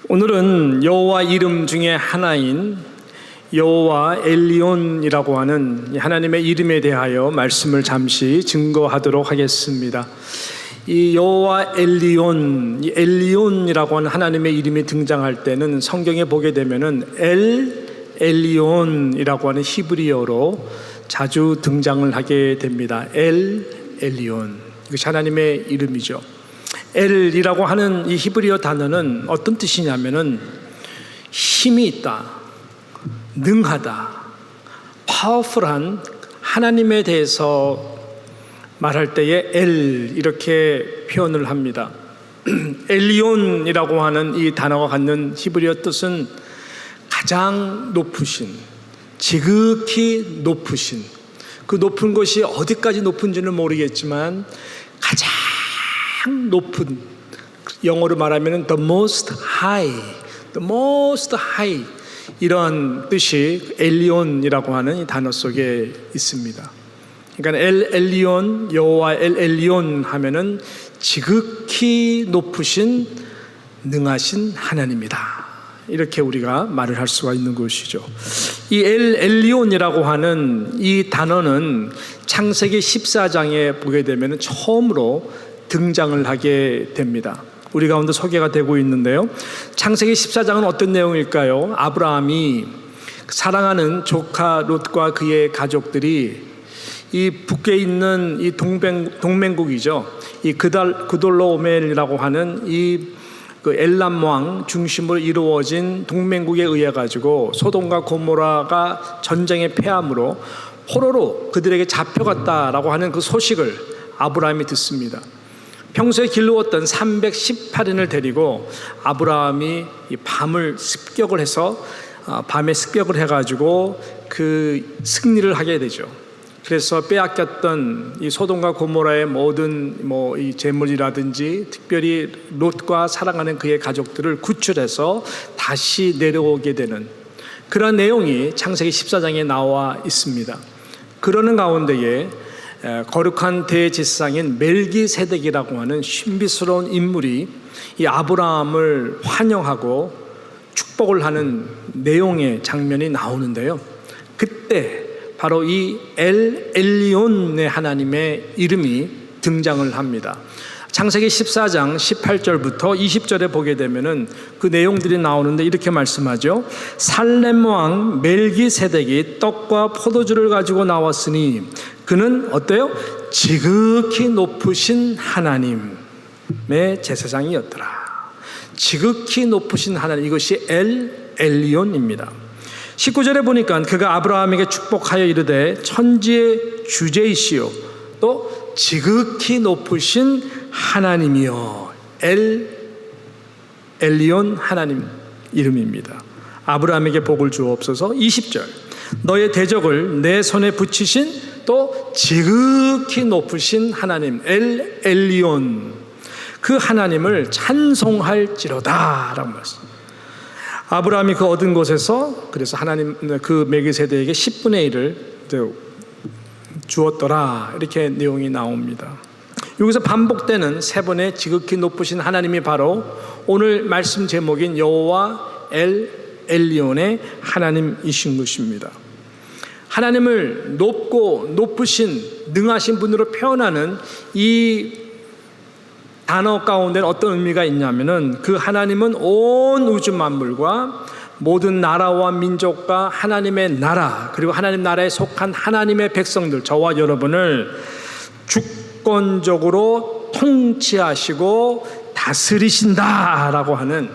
오늘은 여호와 이름 중에 하나인 여호와 엘리온이라고 하는 하나님의 이름에 대하여 말씀을 잠시 증거하도록 하겠습니다. 이 여호와 엘리온, 이 엘리온이라고 하는 하나님의 이름이 등장할 때는 성경에 보게 되면은 엘리온이라고 하는 히브리어로 자주 등장을 하게 됩니다. 엘리온, 이것이 하나님의 이름이죠. 엘이라고 하는 이 히브리어 단어는 어떤 뜻이냐면은 힘이 있다, 능하다, 파워풀한 하나님에 대해서 말할 때에 엘 이렇게 표현을 합니다. 엘리온이라고 하는 이 단어가 갖는 히브리어 뜻은 가장 높으신, 지극히 높으신, 그 높은 것이 어디까지 높은지는 모르겠지만 가장 높은, 영어로 말하면 the most high, 이런 뜻이 엘리온이라고 하는 이 단어 속에 있습니다. 그러니까 엘리온, 여호와 엘리온 하면은 지극히 높으신 능하신 하나님이다, 이렇게 우리가 말을 할 수가 있는 것이죠. 이 엘리온이라고 하는 이 단어는 창세기 14장에 보게 되면 처음으로 등장을 하게 됩니다. 우리 가운데 소개가 되고 있는데요, 창세기 14장은 어떤 내용일까요? 아브라함이 사랑하는 조카 롯과 그의 가족들이 이 북에 있는 이 동맹국이죠, 이 그돌로오멜이라고 하는 그 엘람 왕 중심으로 이루어진 동맹국에 의해 가지고 소돔과 고모라가 전쟁에 패함으로 포로로 그들에게 잡혀갔다라고 하는 그 소식을 아브라함이 듣습니다. 평소에 길러왔던 318인을 데리고 아브라함이 이 밤을 습격을 해서 밤에 습격을 해가지고 그 승리를 하게 되죠. 그래서 빼앗겼던 이 소돔과 고모라의 모든 이 재물이라든지 특별히 롯과 사랑하는 그의 가족들을 구출해서 다시 내려오게 되는 그런 내용이 창세기 14장에 나와 있습니다. 그러는 가운데에 거룩한 대제사장인 멜기세덱이라고 하는 신비스러운 인물이 이 아브라함을 환영하고 축복을 하는 내용의 장면이 나오는데요, 그때 바로 이 엘리온의 하나님의 이름이 등장을 합니다. 창세기 14장 18절부터 20절에 보게 되면은 그 내용들이 나오는데 이렇게 말씀하죠. 살렘 왕 멜기세덱이 떡과 포도주를 가지고 나왔으니 그는 어때요? 지극히 높으신 하나님의 제사장이었더라. 지극히 높으신 하나님, 이것이 엘리온입니다. 19절에 보니까 그가 아브라함에게 축복하여 이르되 천지의 주제이시요 또 지극히 높으신 하나님이요, 엘리온 하나님 이름입니다. 아브라함에게 복을 주옵소서. 20절, 너의 대적을 내 손에 붙이신 또 지극히 높으신 하나님 엘리온, 그 하나님을 찬송할지로다 라고 말씀. 아브라함이 그 얻은 곳에서 그래서 하나님 그 멜기세덱에게 10분의 1을 주었더라, 이렇게 내용이 나옵니다. 여기서 반복되는 세 번의 지극히 높으신 하나님이 바로 오늘 말씀 제목인 여호와 엘리온의 하나님이신 것입니다. 하나님을 높고 높으신 능하신 분으로 표현하는 이 단어 가운데는 어떤 의미가 있냐면은 그 하나님은 온 우주 만물과 모든 나라와 민족과 하나님의 나라, 그리고 하나님 나라에 속한 하나님의 백성들, 저와 여러분을 주권적으로 통치하시고 다스리신다라고 하는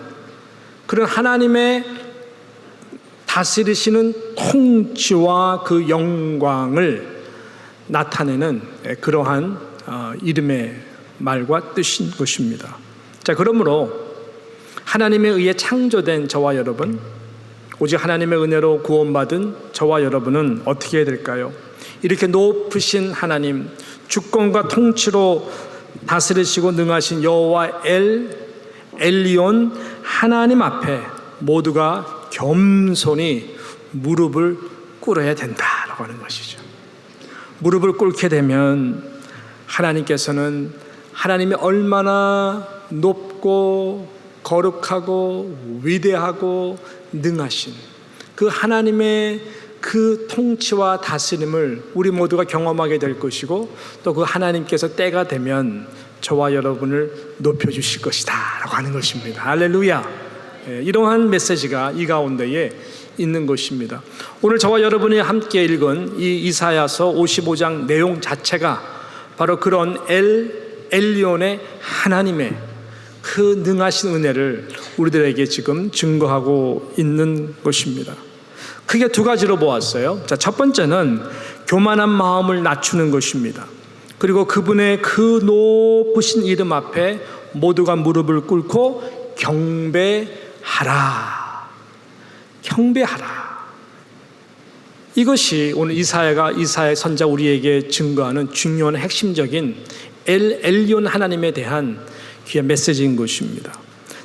그런 하나님의 다스리시는 통치와 그 영광을 나타내는 그러한 이름의 말과 뜻인 것입니다. 자, 그러므로 하나님에 의해 창조된 저와 여러분, 오직 하나님의 은혜로 구원받은 저와 여러분은 어떻게 해야 될까요? 이렇게 높으신 하나님, 주권과 통치로 다스리시고 능하신 여호와 엘리온 하나님 앞에 모두가 겸손히 무릎을 꿇어야 된다라고 하는 것이죠. 무릎을 꿇게 되면 하나님께서는 하나님이 얼마나 높고 거룩하고 위대하고 능하신 그 하나님의 그 통치와 다스림을 우리 모두가 경험하게 될 것이고, 또 그 하나님께서 때가 되면 저와 여러분을 높여주실 것이다 라고 하는 것입니다. 할렐루야. 이러한 메시지가 이 가운데에 있는 것입니다. 오늘 저와 여러분이 함께 읽은 이 이사야서 55장 내용 자체가 바로 그런 엘리온의 하나님의 그 능하신 은혜를 우리들에게 지금 증거하고 있는 것입니다. 크게 두 가지로 보았어요. 자, 첫 번째는 교만한 마음을 낮추는 것입니다. 그리고 그분의 그 높으신 이름 앞에 모두가 무릎을 꿇고 경배하라. 경배하라. 이것이 오늘 이사야 선자 우리에게 증거하는 중요한 핵심적인 엘리온 하나님에 대한 귀한 메시지인 것입니다.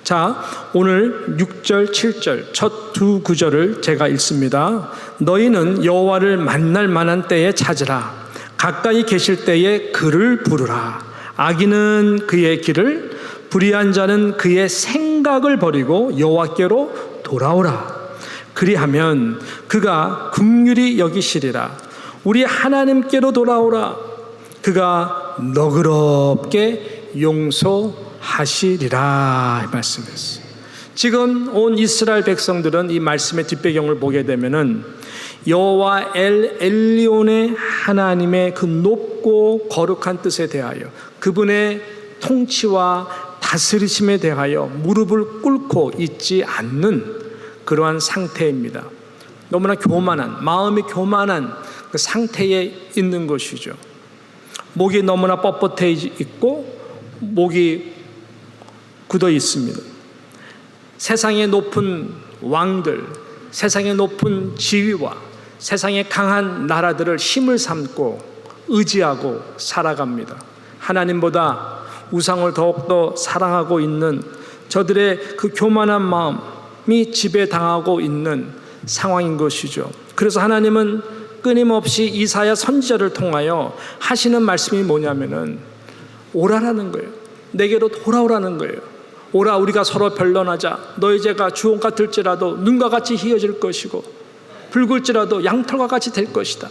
자, 오늘 6절, 7절 첫 두 구절을 제가 읽습니다. 너희는 여호와를 만날 만한 때에 찾으라. 가까이 계실 때에 그를 부르라. 악인은 그의 길을, 불의한 자는 그의 생각을 버리고 여호와께로 돌아오라. 그리하면 그가 긍휼히 여기시리라. 우리 하나님께로 돌아오라. 그가 너그럽게 용서하시리라 말씀했어요. 지금 온 이스라엘 백성들은 이 말씀의 뒷배경을 보게 되면은 여호와 엘리온의 하나님의 그 높고 거룩한 뜻에 대하여, 그분의 통치와 다스리심에 대하여 무릎을 꿇고 있지 않는 그러한 상태입니다. 너무나 교만한, 마음이 교만한 그 상태에 있는 것이죠. 목이 너무나 뻣뻣해 있고 목이 굳어 있습니다. 세상의 높은 왕들, 세상의 높은 지위와 세상의 강한 나라들을 힘을 삼고 의지하고 살아갑니다. 하나님보다 우상을 더욱더 사랑하고 있는 저들의 그 교만한 마음이 지배당하고 있는 상황인 것이죠. 그래서 하나님은 끊임없이 이사야 선지자를 통하여 하시는 말씀이 뭐냐면은 오라라는 거예요. 내게로 돌아오라는 거예요. 오라, 우리가 서로 변론하자. 너희 죄가 주홍 같을지라도 눈과 같이 희어질 것이고 붉을지라도 양털과 같이 될 것이다.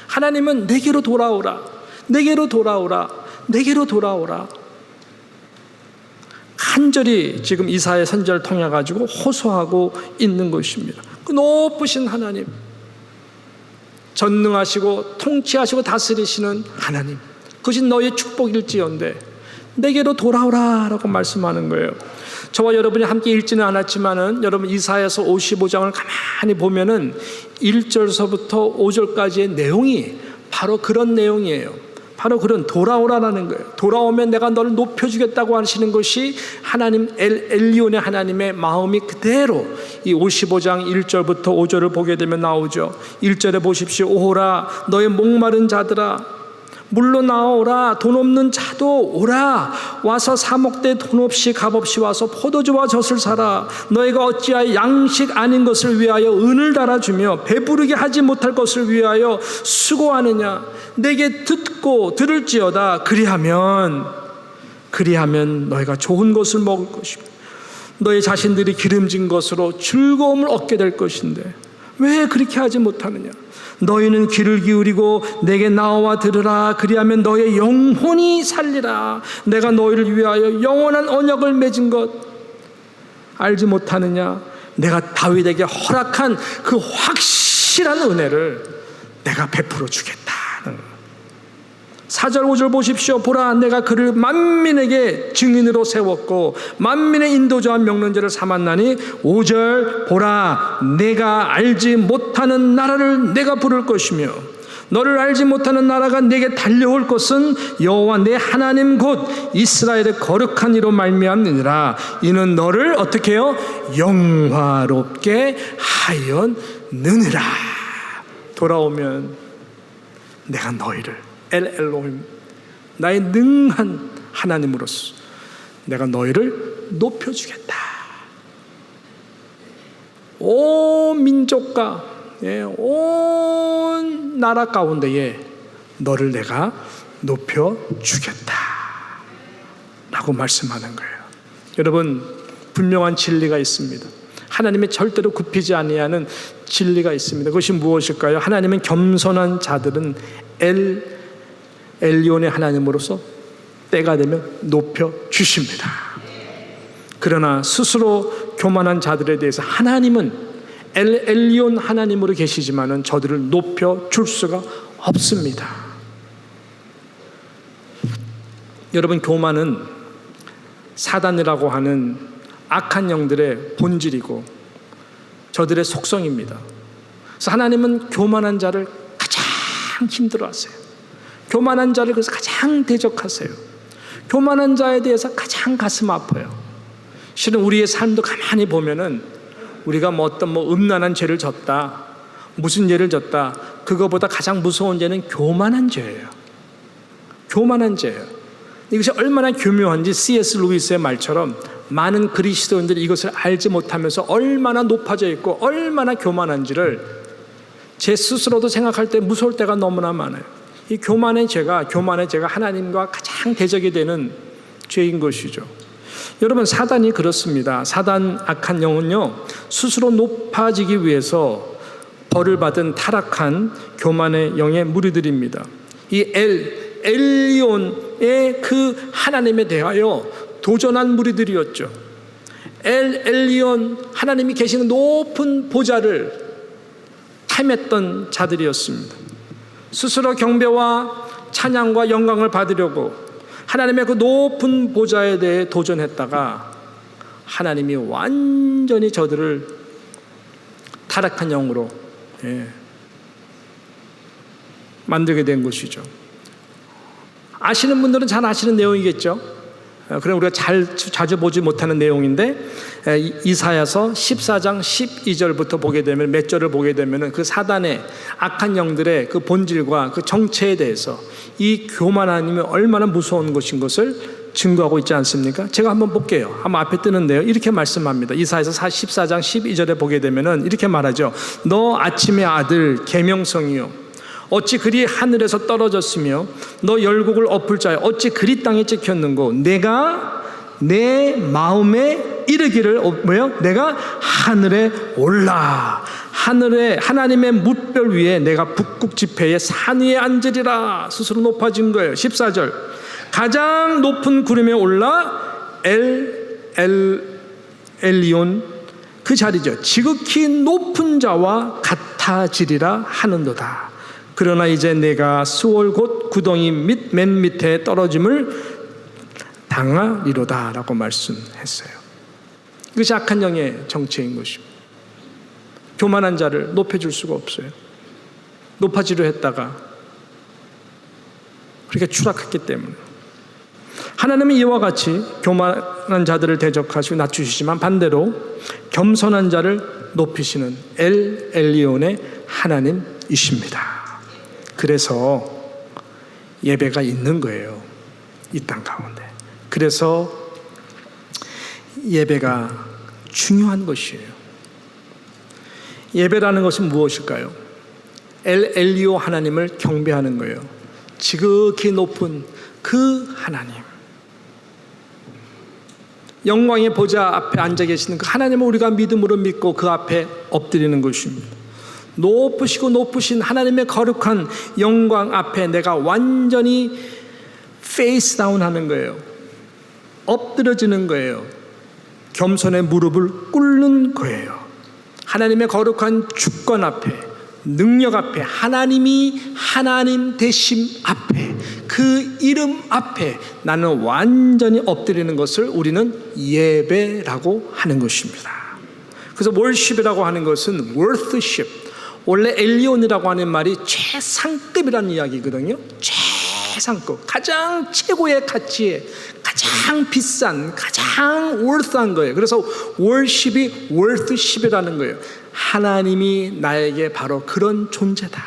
하나님은 내게로 돌아오라, 내게로 돌아오라, 내게로 돌아오라. 간절히 지금 이사야 선지자를 통해 가지고 호소하고 있는 것입니다. 그 높으신 하나님, 전능하시고 통치하시고 다스리시는 하나님, 그것이 너의 축복일지언데 내게로 돌아오라라고 말씀하는 거예요. 저와 여러분이 함께 읽지는 않았지만은 여러분 이사야서 55장을 가만히 보면은 1절서부터 5절까지의 내용이 바로 그런 내용이에요. 바로 그런 돌아오라라는 거예요. 돌아오면 내가 너를 높여주겠다고 하시는 것이 하나님 엘리온의 하나님의 마음이 그대로 이 55장 1절부터 5절을 보게 되면 나오죠. 1절에 보십시오. 오호라 너의 목마른 자들아, 물로 나오라. 돈 없는 자도 오라. 와서 사목대 돈 없이 값 없이 와서 포도주와 젖을 사라. 너희가 어찌하여 양식 아닌 것을 위하여 은을 달아주며 배부르게 하지 못할 것을 위하여 수고하느냐. 내게 듣고 들을지어다. 그리하면 너희가 좋은 것을 먹을 것이고 너희 자신들이 기름진 것으로 즐거움을 얻게 될 것인데 왜 그렇게 하지 못하느냐. 너희는 귀를 기울이고 내게 나와 들으라. 그리하면 너의 영혼이 살리라. 내가 너희를 위하여 영원한 언약을 맺은 것 알지 못하느냐. 내가 다윗에게 허락한 그 확실한 은혜를 내가 베풀어 주겠다. 4절 5절 보십시오. 보라 내가 그를 만민에게 증인으로 세웠고 만민의 인도자와 명론자를 삼았나니 5절 보라 내가 알지 못하는 나라를 내가 부를 것이며 너를 알지 못하는 나라가 내게 달려올 것은 여호와 내 하나님 곧 이스라엘의 거룩한 이로 말미암느니라. 이는 너를 어떻게 해요? 영화롭게 하였느니라. 돌아오면 내가 너희를 엘로힘 나의 능한 하나님으로서 내가 너희를 높여주겠다. 온 민족과 온 나라 가운데에 너를 내가 높여주겠다 라고 말씀하는 거예요. 여러분 분명한 진리가 있습니다. 하나님의 절대로 굽히지 아니하는 진리가 있습니다. 그것이 무엇일까요? 하나님은 겸손한 자들은 엘리온의 하나님으로서 때가 되면 높여주십니다. 그러나 스스로 교만한 자들에 대해서 하나님은 엘리온 하나님으로 계시지만은 저들을 높여줄 수가 없습니다. 여러분, 교만은 사단이라고 하는 악한 영들의 본질이고 저들의 속성입니다. 그래서 하나님은 교만한 자를 가장 힘들어하세요. 교만한 자를 그래서 가장 대적하세요. 교만한 자에 대해서 가장 가슴 아파요. 실은 우리의 삶도 가만히 보면은 우리가 어떤 음란한 죄를 졌다, 무슨 죄를 졌다, 그거보다 가장 무서운 죄는 교만한 죄예요. 교만한 죄예요. 이것이 얼마나 교묘한지 C.S. 루이스의 말처럼 많은 그리스도인들이 이것을 알지 못하면서 얼마나 높아져 있고 얼마나 교만한지를 제 스스로도 생각할 때 무서울 때가 너무나 많아요. 이 교만의 죄가 하나님과 가장 대적이 되는 죄인 것이죠. 여러분, 사단이 그렇습니다. 사단 악한 영은요, 스스로 높아지기 위해서 벌을 받은 타락한 교만의 영의 무리들입니다. 이 엘리온의 그 하나님에 대하여 도전한 무리들이었죠. 엘리온, 하나님이 계시는 높은 보좌를 탐했던 자들이었습니다. 스스로 경배와 찬양과 영광을 받으려고 하나님의 그 높은 보좌에 대해 도전했다가 하나님이 완전히 저들을 타락한 영으로 만들게 된 것이죠. 아시는 분들은 잘 아시는 내용이겠죠. 그럼 우리가 자주 보지 못하는 내용인데, 이사야서 14장 12절부터 보게 되면, 몇 절을 보게 되면 그 사단의 악한 영들의 그 본질과 그 정체에 대해서 이 교만함이 얼마나 무서운 것인 것을 증거하고 있지 않습니까? 제가 한번 볼게요. 한번 앞에 뜨는데요, 이렇게 말씀합니다. 이사야서 14장 12절에 보게 되면 이렇게 말하죠. 너 아침의 아들 계명성이요, 어찌 그리 하늘에서 떨어졌으며 너 열국을 엎을 자여 어찌 그리 땅에 찍혔는고, 내가 내 마음에 이르기를 내가 하늘에 올라 하나님의 뭇별 위에 내가 북극 지폐의 산 위에 앉으리라. 스스로 높아진 거예요. 14절, 가장 높은 구름에 올라 엘리온, 그 자리죠. 지극히 높은 자와 같아지리라 하는도다. 그러나 이제 내가 수월 곧 구덩이 및 맨 밑에 떨어짐을 당하리로다 라고 말씀했어요. 이것이 악한 영의 정체인 것입니다. 교만한 자를 높여줄 수가 없어요. 높아지려 했다가 그렇게 추락했기 때문에. 하나님은 이와 같이 교만한 자들을 대적하시고 낮추시지만 반대로 겸손한 자를 높이시는 엘리온의 하나님이십니다. 그래서 예배가 있는 거예요, 이 땅 가운데. 그래서 예배가 중요한 것이에요. 예배라는 것은 무엇일까요? 엘리오 하나님을 경배하는 거예요. 지극히 높은 그 하나님, 영광의 보좌 앞에 앉아 계시는 그 하나님을 우리가 믿음으로 믿고 그 앞에 엎드리는 것입니다. 높으시고 높으신 하나님의 거룩한 영광 앞에 내가 완전히 페이스 다운 하는 거예요. 엎드려지는 거예요. 겸손의 무릎을 꿇는 거예요. 하나님의 거룩한 주권 앞에, 능력 앞에, 하나님이 하나님 되심 앞에, 그 이름 앞에 나는 완전히 엎드리는 것을 우리는 예배라고 하는 것입니다. 그래서 월십이라고 하는 것은 worthship, 원래 엘리온이라고 하는 말이 최상급이라는 이야기거든요. 최상급, 가장 최고의 가치에 가장 비싼, 가장 worth한 거예요. 그래서 worship이 worthship이라는 거예요. 하나님이 나에게 바로 그런 존재다.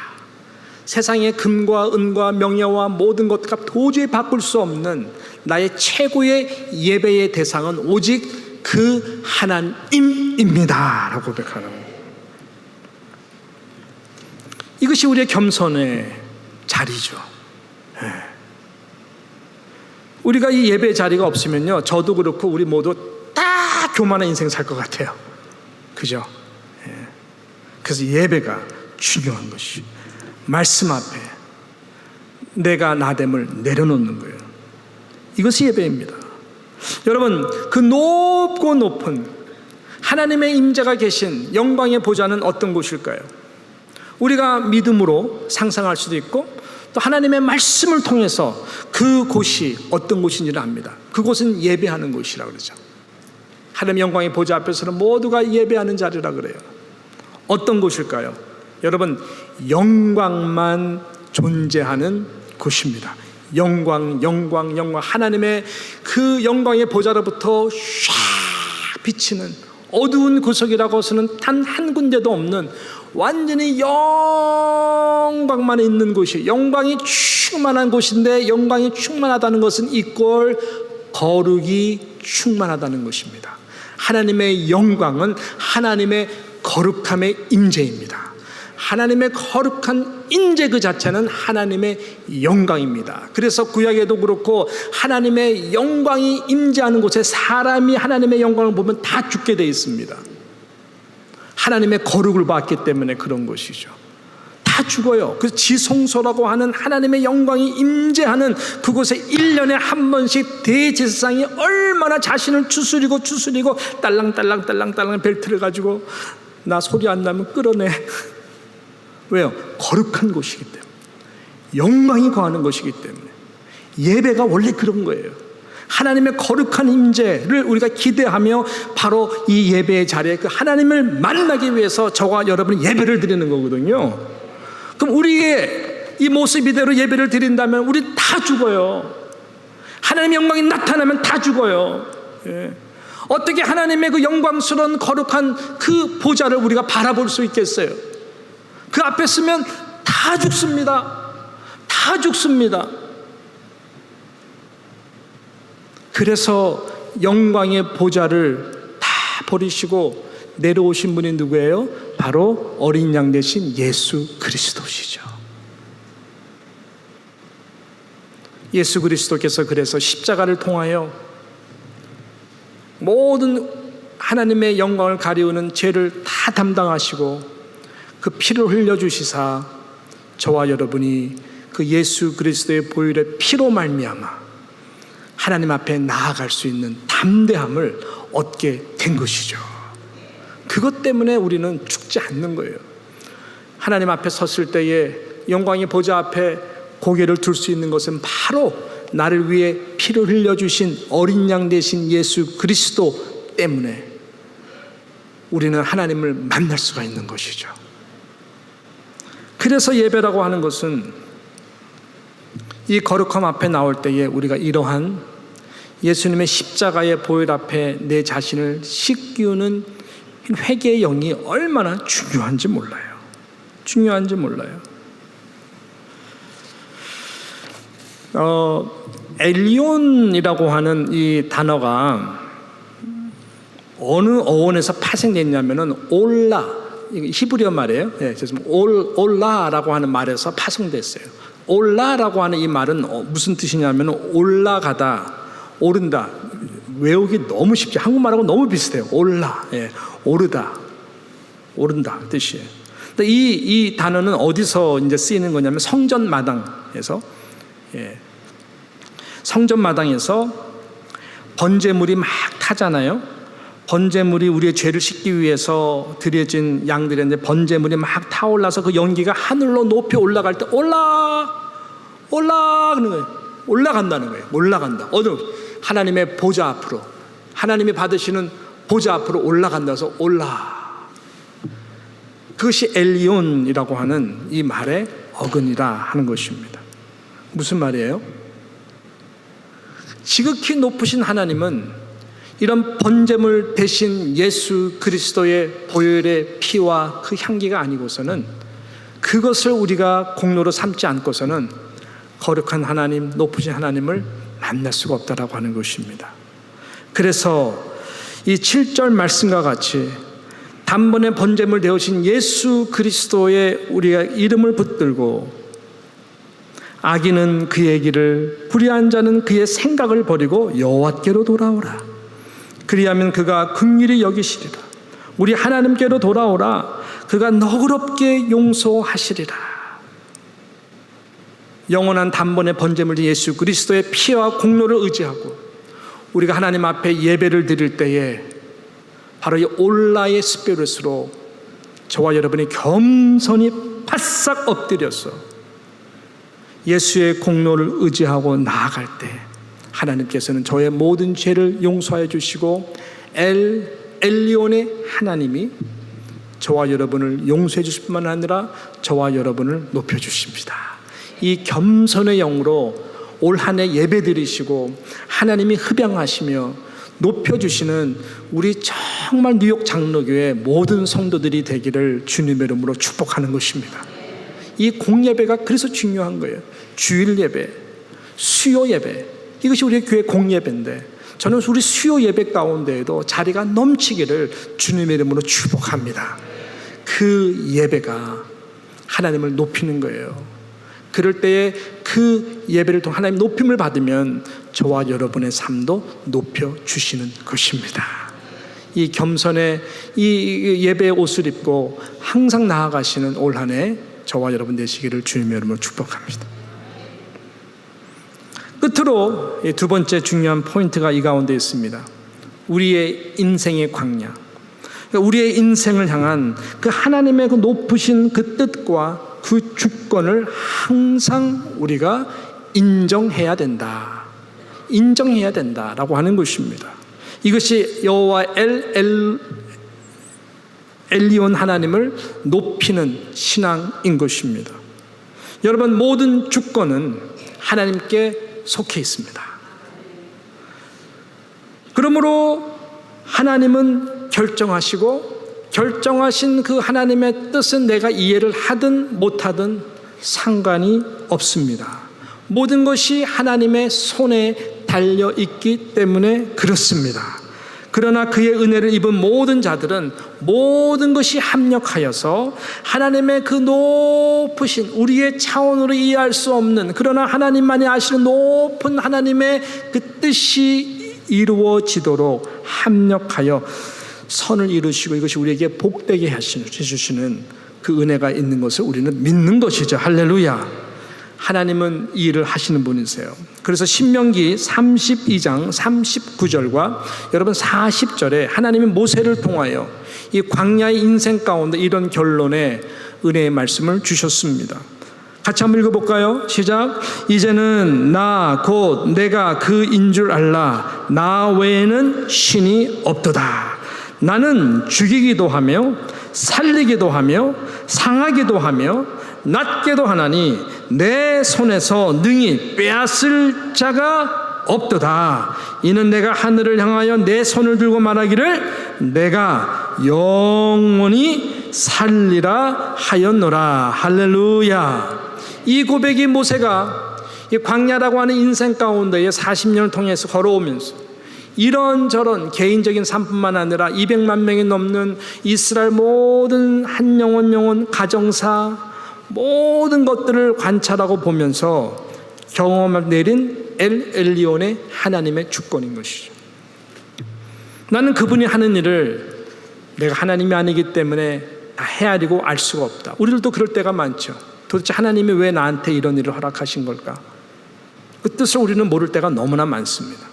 세상의 금과 은과 명예와 모든 것과 도저히 바꿀 수 없는 나의 최고의 예배의 대상은 오직 그 하나님입니다 라고 고백하는 거예요. 이것이 우리의 겸손의 자리죠. 우리가 이 예배 자리가 없으면요, 저도 그렇고 우리 모두 딱 교만한 인생 살 것 같아요. 그죠? 그래서 예배가 중요한 것이 말씀 앞에 내가 나됨을 내려놓는 거예요. 이것이 예배입니다. 여러분, 그 높고 높은 하나님의 임재가 계신 영광의 보좌는 어떤 곳일까요? 우리가 믿음으로 상상할 수도 있고 또 하나님의 말씀을 통해서 그 곳이 어떤 곳인지를 압니다. 그곳은 예배하는 곳이라고 그러죠. 하나님의 영광의 보좌 앞에서는 모두가 예배하는 자리라 그래요. 어떤 곳일까요? 여러분, 영광만 존재하는 곳입니다. 영광. 하나님의 그 영광의 보좌로부터 샥 비치는 어두운 구석이라고 해서는 단 한 군데도 없는 완전히 영광만 있는 곳이, 영광이 충만한 곳인데, 영광이 충만하다는 것은 이꼴 거룩이 충만하다는 것입니다. 하나님의 영광은 하나님의 거룩함의 임재입니다. 하나님의 거룩한 임재 그 자체는 하나님의 영광입니다. 그래서 구약에도 그렇고 하나님의 영광이 임재하는 곳에 사람이 하나님의 영광을 보면 다 죽게 되어 있습니다. 하나님의 거룩을 봤기 때문에 그런 것이죠. 다 죽어요. 그 지성소라고 하는 하나님의 영광이 임재하는 그곳에 1년에 한 번씩 대제사장이 얼마나 자신을 추스리고 딸랑딸랑 벨트를 가지고 나 소리 안 나면 끌어내. 왜요? 거룩한 곳이기 때문에, 영광이 거하는 곳이기 때문에. 예배가 원래 그런 거예요. 하나님의 거룩한 임재를 우리가 기대하며 바로 이 예배의 자리에 그 하나님을 만나기 위해서 저와 여러분이 예배를 드리는 거거든요. 그럼 우리의 이 모습 이대로 예배를 드린다면 우리 다 죽어요. 하나님의 영광이 나타나면 다 죽어요. 어떻게 하나님의 그 영광스러운 거룩한 그 보좌를 우리가 바라볼 수 있겠어요? 그 앞에 서면 다 죽습니다. 다 죽습니다. 그래서 영광의 보좌를 다 버리시고 내려오신 분이 누구예요? 바로 어린 양 되신 예수 그리스도시죠. 예수 그리스도께서 그래서 십자가를 통하여 모든 하나님의 영광을 가리우는 죄를 다 담당하시고 그 피를 흘려주시사 저와 여러분이 그 예수 그리스도의 보혈의 피로 말미암아 하나님 앞에 나아갈 수 있는 담대함을 얻게 된 것이죠. 그것 때문에 우리는 죽지 않는 거예요. 하나님 앞에 섰을 때에 영광의 보좌 앞에 고개를 들 수 있는 것은 바로 나를 위해 피를 흘려주신 어린 양 되신 예수 그리스도 때문에 우리는 하나님을 만날 수가 있는 것이죠. 그래서 예배라고 하는 것은 이 거룩함 앞에 나올 때에 우리가 이러한 예수님의 십자가의 보혈 앞에 내 자신을 씻기우는 회개의 영이 얼마나 중요한지 몰라요. 엘리온이라고 하는 이 단어가 어느 어원에서 파생됐냐면은 올라, 히브리어 말이에요. 올라라고 하는 말에서 파생됐어요. 올라라고 하는 이 말은 무슨 뜻이냐면 올라가다, 오른다. 외우기 너무 쉽죠. 한국말하고 너무 비슷해요. 올라, 오르다, 오른다 뜻이에요. 근데 이 단어는 어디서 이제 쓰이는 거냐면 성전 마당에서, 성전 마당에서 번제물이 막 타잖아요. 번제물이 우리의 죄를 씻기 위해서 드려진 양들인데 번제물이 막 타올라서 그 연기가 하늘로 높이 올라갈 때 올라가는 거예요. 올라간다는 거예요. 올라간다. 하나님의 보좌 앞으로, 하나님이 받으시는 보좌 앞으로 올라간다 해서 그것이 엘리온이라고 하는 이 말의 어근이라 하는 것입니다. 무슨 말이에요? 지극히 높으신 하나님은 이런 번제물 대신 예수 그리스도의 보혈의 피와 그 향기가 아니고서는, 그것을 우리가 공로로 삼지 않고서는 거룩한 하나님, 높으신 하나님을 만날 수가 없다라고 하는 것입니다. 그래서 이 7절 말씀과 같이 단번에 번제물 되어신 예수 그리스도의 우리가 이름을 붙들고, 악인은 그의 길을, 불의한 자는 그의 생각을 버리고 여호와께로 돌아오라. 그리하면 그가 긍휼히 여기시리라. 우리 하나님께로 돌아오라. 그가 너그럽게 용서하시리라. 영원한 단번에 번제물인 예수 그리스도의 피와 공로를 의지하고 우리가 하나님 앞에 예배를 드릴 때에 바로 이 올라의 스피릿으로 저와 여러분이 겸손히 바싹 엎드려서 예수의 공로를 의지하고 나아갈 때 하나님께서는 저의 모든 죄를 용서해 주시고 엘리온의 하나님이 저와 여러분을 용서해 주실 뿐만 아니라 저와 여러분을 높여 주십니다. 이 겸손의 영으로 올 한 해 예배 드리시고 하나님이 흡양하시며 높여주시는 우리 정말 뉴욕 장로교회 모든 성도들이 되기를 주님의 이름으로 축복하는 것입니다. 이 공예배가 그래서 중요한 거예요. 주일 예배, 수요 예배, 이것이 우리 교회 공예배인데 저는 우리 수요 예배 가운데에도 자리가 넘치기를 주님의 이름으로 축복합니다. 그 예배가 하나님을 높이는 거예요. 그럴 때에 그 예배를 통해 하나님 높임을 받으면 저와 여러분의 삶도 높여주시는 것입니다. 이 겸손의 이 예배의 옷을 입고 항상 나아가시는 올 한 해 저와 여러분 되시기를 주님의 이름으로 축복합니다. 끝으로 두 번째 중요한 포인트가 이 가운데 있습니다. 우리의 인생의 광야, 우리의 인생을 향한 그 하나님의 그 높으신 그 뜻과 그 주권을 항상 우리가 인정해야 된다. 인정해야 된다라고 하는 것입니다. 이것이 여호와 엘리온 하나님을 높이는 신앙인 것입니다. 여러분, 모든 주권은 하나님께 속해 있습니다. 그러므로 하나님은 결정하신 그 하나님의 뜻은 내가 이해를 하든 못하든 상관이 없습니다. 모든 것이 하나님의 손에 달려있기 때문에 그렇습니다. 그러나 그의 은혜를 입은 모든 자들은 모든 것이 합력하여서 하나님의 그 높으신 우리의 차원으로 이해할 수 없는 그러나 하나님만이 아시는 높은 하나님의 그 뜻이 이루어지도록 합력하여 선을 이루시고 이것이 우리에게 복되게 해주시는 그 은혜가 있는 것을 우리는 믿는 것이죠. 할렐루야. 하나님은 이 일을 하시는 분이세요. 그래서 신명기 32장 39절과 여러분 40절에 하나님이 모세를 통하여 이 광야의 인생 가운데 이런 결론의 은혜의 말씀을 주셨습니다. 같이 한번 읽어볼까요? 시작. 이제는 나 곧 내가 그인 줄 알라. 나 외에는 신이 없도다. 나는 죽이기도 하며 살리기도 하며 상하기도 하며 낫게도 하나니 내 손에서 능히 빼앗을 자가 없도다. 이는 내가 하늘을 향하여 내 손을 들고 말하기를 내가 영원히 살리라 하였노라. 할렐루야. 이 고백이 모세가 이 광야라고 하는 인생 가운데에 40년을 통해서 걸어오면서 이런저런 개인적인 삶뿐만 아니라 200만 명이 넘는 이스라엘 모든 한 영혼 가정사 모든 것들을 관찰하고 보면서 경험을 내린 엘리온의 하나님의 주권인 것이죠. 나는 그분이 하는 일을 내가 하나님이 아니기 때문에 다 헤아리고 알 수가 없다. 우리들도 그럴 때가 많죠. 도대체 하나님이 왜 나한테 이런 일을 허락하신 걸까? 그 뜻을 우리는 모를 때가 너무나 많습니다.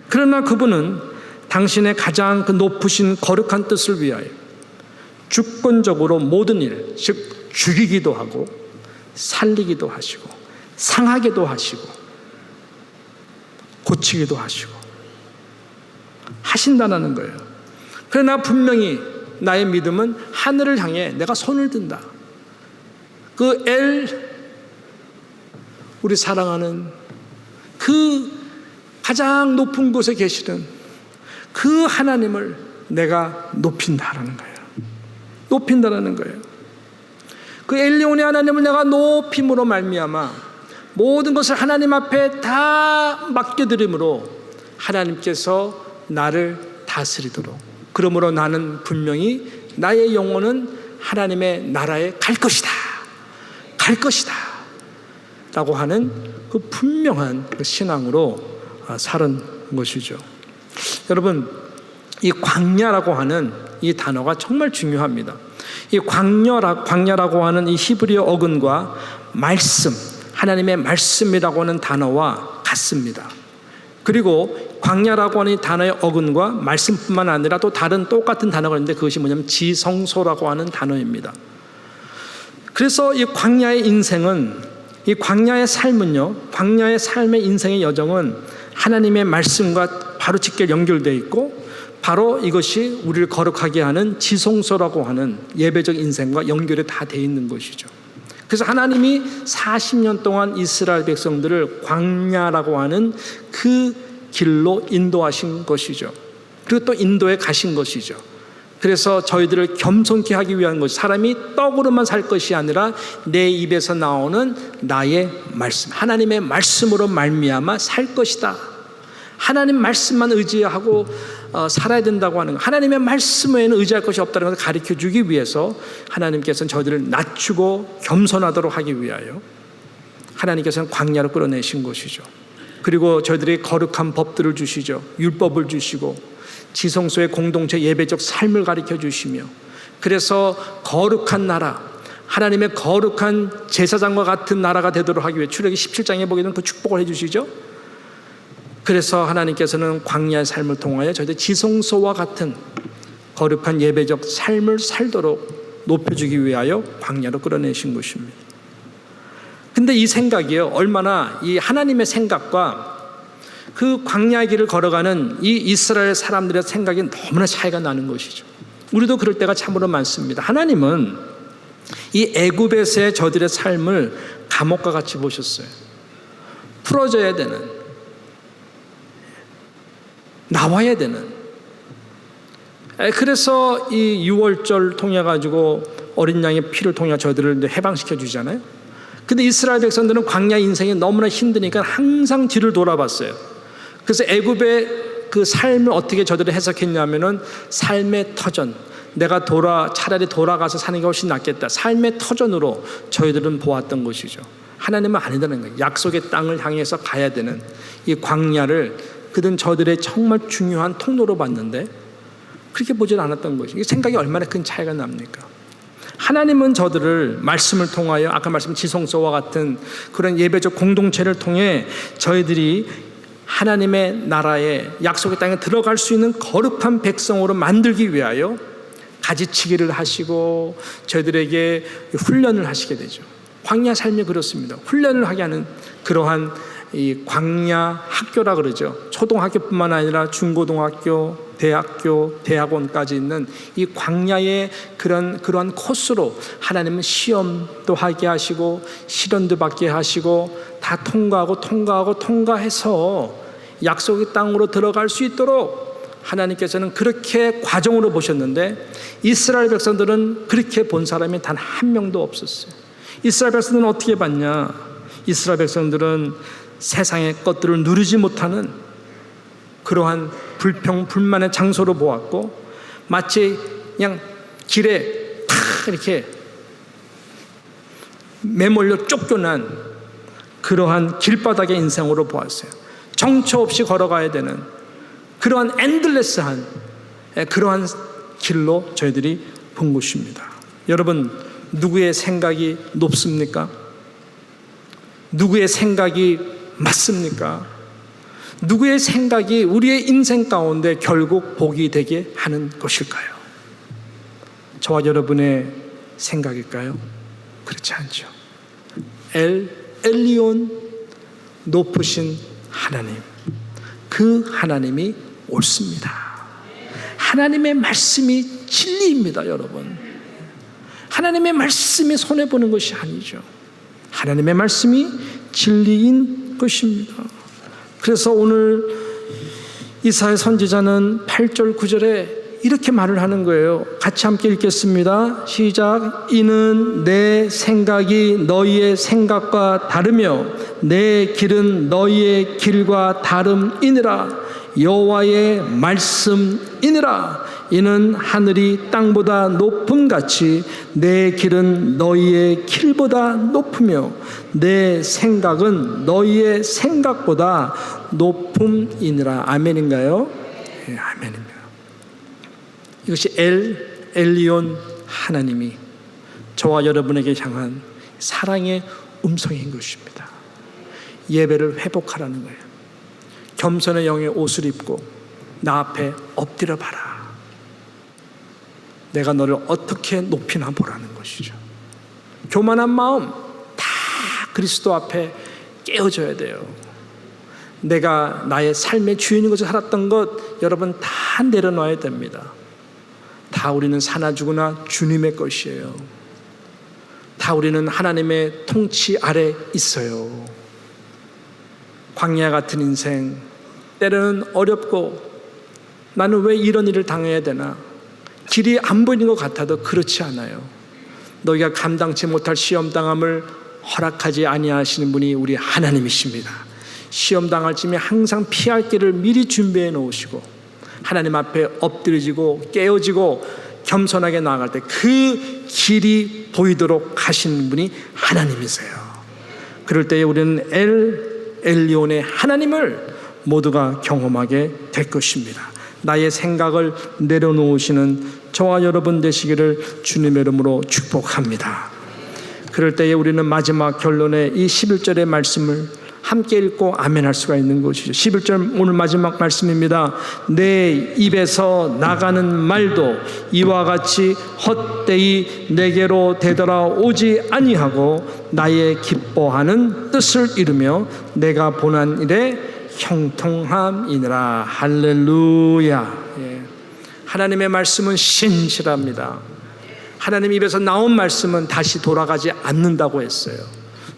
그러나 그분은 당신의 가장 그 높으신 거룩한 뜻을 위하여 주권적으로 모든 일, 즉 죽이기도 하고 살리기도 하시고 상하기도 하시고 고치기도 하시고 하신다는 거예요. 그러나 분명히 나의 믿음은 하늘을 향해 내가 손을 든다. 우리 사랑하는 그 가장 높은 곳에 계시는 그 하나님을 내가 높인다라는 거예요. 높인다라는 거예요. 그 엘리온의 하나님을 내가 높임으로 말미암아 모든 것을 하나님 앞에 다 맡겨드림으로 하나님께서 나를 다스리도록, 그러므로 나는 분명히 나의 영혼은 하나님의 나라에 갈 것이다 라고 하는 그 분명한 그 신앙으로 사는 것이죠. 여러분, 이 광야라고 하는 이 단어가 정말 중요합니다. 이 광야라고 하는 이 히브리어 어근과 말씀, 하나님의 말씀이라고 하는 단어와 같습니다. 그리고 광야라고 하는 이 단어의 어근과 말씀뿐만 아니라 또 다른 똑같은 단어가 있는데 그것이 뭐냐면 지성소라고 하는 단어입니다. 그래서 이 광야의 인생은, 이 광야의 삶은요, 광야의 삶의 인생의 여정은 하나님의 말씀과 바로 직결 연결되어 있고, 바로 이것이 우리를 거룩하게 하는 지성소라고 하는 예배적 인생과 연결이 다 되어 있는 것이죠. 그래서 하나님이 40년 동안 이스라엘 백성들을 광야라고 하는 그 길로 인도하신 것이죠. 그리고 또 인도에 가신 것이죠. 그래서 저희들을 겸손케 하기 위한 것, 사람이 떡으로만 살 것이 아니라 내 입에서 나오는 나의 말씀, 하나님의 말씀으로 말미암아 살 것이다. 하나님 말씀만 의지하고 살아야 된다고 하는 것, 하나님의 말씀 외에는 의지할 것이 없다는 것을 가르쳐주기 위해서 하나님께서는 저희들을 낮추고 겸손하도록 하기 위하여 하나님께서는 광야로 끌어내신 것이죠. 그리고 저희들이 거룩한 법들을 주시죠. 율법을 주시고 지성소의 공동체 예배적 삶을 가르쳐 주시며, 그래서 거룩한 나라, 하나님의 거룩한 제사장과 같은 나라가 되도록 하기 위해 출애굽기 17장에 보게 되면 그 축복을 해주시죠. 그래서 하나님께서는 광야의 삶을 통하여 저희들 지성소와 같은 거룩한 예배적 삶을 살도록 높여주기 위하여 광야로 끌어내신 것입니다. 근데 이 생각이요, 얼마나 이 하나님의 생각과 그 광야의 길을 걸어가는 이 이스라엘 사람들의 생각이 너무나 차이가 나는 것이죠. 우리도 그럴 때가 참으로 많습니다. 하나님은 이 애굽에서의 저들의 삶을 감옥과 같이 보셨어요. 풀어져야 되는, 나와야 되는. 그래서 이 6월절 통해 가지고 어린 양의 피를 통해 저들을 해방시켜 주잖아요. 근데 이스라엘 백성들은 광야 인생이 너무나 힘드니까 항상 뒤를 돌아봤어요. 그래서 애굽의 그 삶을 어떻게 저들이 해석했냐면은 삶의 터전, 내가 차라리 돌아가서 사는 게 훨씬 낫겠다, 삶의 터전으로 저희들은 보았던 것이죠. 하나님은 아니다는 거예요. 약속의 땅을 향해서 가야 되는 이 광야를 그들은 저들의 정말 중요한 통로로 봤는데 그렇게 보질 않았던 것이죠. 이 생각이 얼마나 큰 차이가 납니까? 하나님은 저들을 말씀을 통하여 아까 말씀한 지성소와 같은 그런 예배적 공동체를 통해 저희들이 하나님의 나라에 약속의 땅에 들어갈 수 있는 거룩한 백성으로 만들기 위하여 가지치기를 하시고 저희들에게 훈련을 하시게 되죠. 광야 삶이 그렇습니다. 훈련을 하게 하는 그러한 이 광야 학교라 그러죠. 초등학교뿐만 아니라 중고등학교, 대학교, 대학원까지 있는 이 광야의 그러한 코스로 하나님은 시험도 하게 하시고 시련도 받게 하시고 다 통과해서 약속의 땅으로 들어갈 수 있도록 하나님께서는 그렇게 과정으로 보셨는데 이스라엘 백성들은 그렇게 본 사람이 단 한 명도 없었어요. 이스라엘 백성들은 어떻게 봤냐? 이스라엘 백성들은 세상의 것들을 누리지 못하는 그러한 불만의 장소로 보았고, 마치 그냥 길에 탁 이렇게 매몰려 쫓겨난 그러한 길바닥의 인생으로 보았어요. 정처 없이 걸어가야 되는 그러한 엔들레스한 그러한 길로 저희들이 본 것입니다. 여러분, 누구의 생각이 높습니까? 누구의 생각이 맞습니까? 누구의 생각이 우리의 인생 가운데 결국 복이 되게 하는 것일까요? 저와 여러분의 생각일까요? 그렇지 않죠. 엘리온, 높으신 하나님, 그 하나님이 옳습니다. 하나님의 말씀이 진리입니다, 여러분. 하나님의 말씀이 손해보는 것이 아니죠. 하나님의 말씀이 진리인 것입니다. 그래서 오늘 이사야 선지자는 8절 9절에 이렇게 말을 하는 거예요. 같이 함께 읽겠습니다. 시작. 이는 내 생각이 너희의 생각과 다르며 내 길은 너희의 길과 다름이니라. 여호와의 말씀이니라. 이는 하늘이 땅보다 높음같이 내 길은 너희의 길보다 높으며 내 생각은 너희의 생각보다 높음이니라. 아멘인가요? 예, 아멘입니다. 이것이 엘리온 하나님이 저와 여러분에게 향한 사랑의 음성인 것입니다. 예배를 회복하라는 거예요. 겸손의 영의 옷을 입고 나 앞에 엎드려 봐라. 내가 너를 어떻게 높이나 보라는 것이죠. 교만한 마음 다 그리스도 앞에 깨어져야 돼요. 내가 나의 삶의 주인인 것을 살았던 것 여러분 다 내려놔야 됩니다. 다 우리는 사나 죽으나 주님의 것이에요. 다 우리는 하나님의 통치 아래 있어요. 광야 같은 인생, 때로는 어렵고 나는 왜 이런 일을 당해야 되나? 길이 안 보이는 것 같아도 그렇지 않아요. 너희가 감당치 못할 시험당함을 허락하지 아니하시는 분이 우리 하나님이십니다. 시험당할 쯤에 항상 피할 길을 미리 준비해 놓으시고 하나님 앞에 엎드려지고 깨어지고 겸손하게 나아갈 때 그 길이 보이도록 하시는 분이 하나님이세요. 그럴 때에 우리는 엘리온의 하나님을 모두가 경험하게 될 것입니다. 나의 생각을 내려놓으시는 저와 여러분 되시기를 주님의 이름으로 축복합니다. 그럴 때에 우리는 마지막 결론에 이 11절의 말씀을 함께 읽고 아멘할 수가 있는 것이죠. 11절 오늘 마지막 말씀입니다. 내 입에서 나가는 말도 이와 같이 헛되이 내게로 되돌아오지 아니하고 나의 기뻐하는 뜻을 이루며 내가 본한 일에 형통함이니라. 할렐루야. 예. 하나님의 말씀은 신실합니다. 하나님 입에서 나온 말씀은 다시 돌아가지 않는다고 했어요.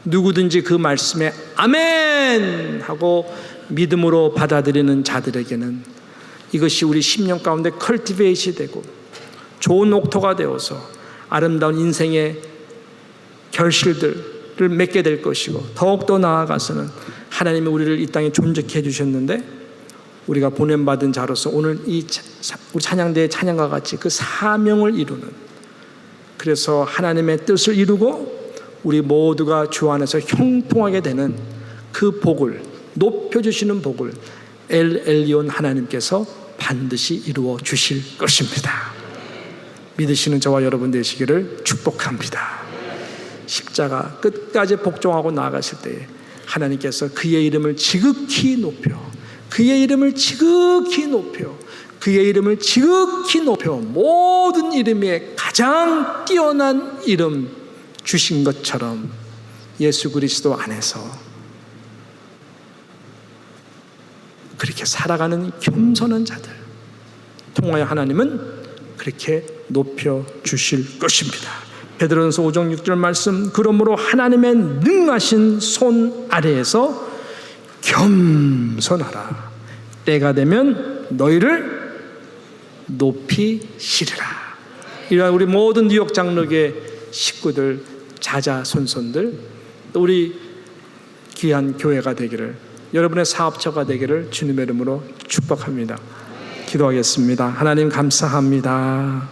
누구든지 그 말씀에 아멘 하고 믿음으로 받아들이는 자들에게는 이것이 우리 심령 가운데 컬티베이트이 되고 좋은 옥토가 되어서 아름다운 인생의 결실들을 맺게 될 것이고, 더욱더 나아가서는 하나님이 우리를 이 땅에 존재케 해주셨는데 우리가 보냄받은 자로서 오늘 이 우리 찬양대의 찬양과 같이 그 사명을 이루는, 그래서 하나님의 뜻을 이루고 우리 모두가 주 안에서 형통하게 되는 그 복을, 높여주시는 복을 엘리온 하나님께서 반드시 이루어 주실 것입니다. 믿으시는 저와 여러분 되시기를 축복합니다. 십자가 끝까지 복종하고 나아가실 때에 하나님께서 그의 이름을 지극히 높여, 그의 이름을 지극히 높여, 그의 이름을 지극히 높여 모든 이름 위에 가장 뛰어난 이름 주신 것처럼 예수 그리스도 안에서 그렇게 살아가는 겸손한 자들 통하여 하나님은 그렇게 높여 주실 것입니다. 베드로전서 5장 6절 말씀, 그러므로 하나님의 능하신 손 아래에서 겸손하라. 때가 되면 너희를 높이시리라. 이러한 우리 모든 뉴욕 장로교의 식구들, 자자손손들, 또 우리 귀한 교회가 되기를, 여러분의 사업처가 되기를 주님의 이름으로 축복합니다. 기도하겠습니다. 하나님 감사합니다.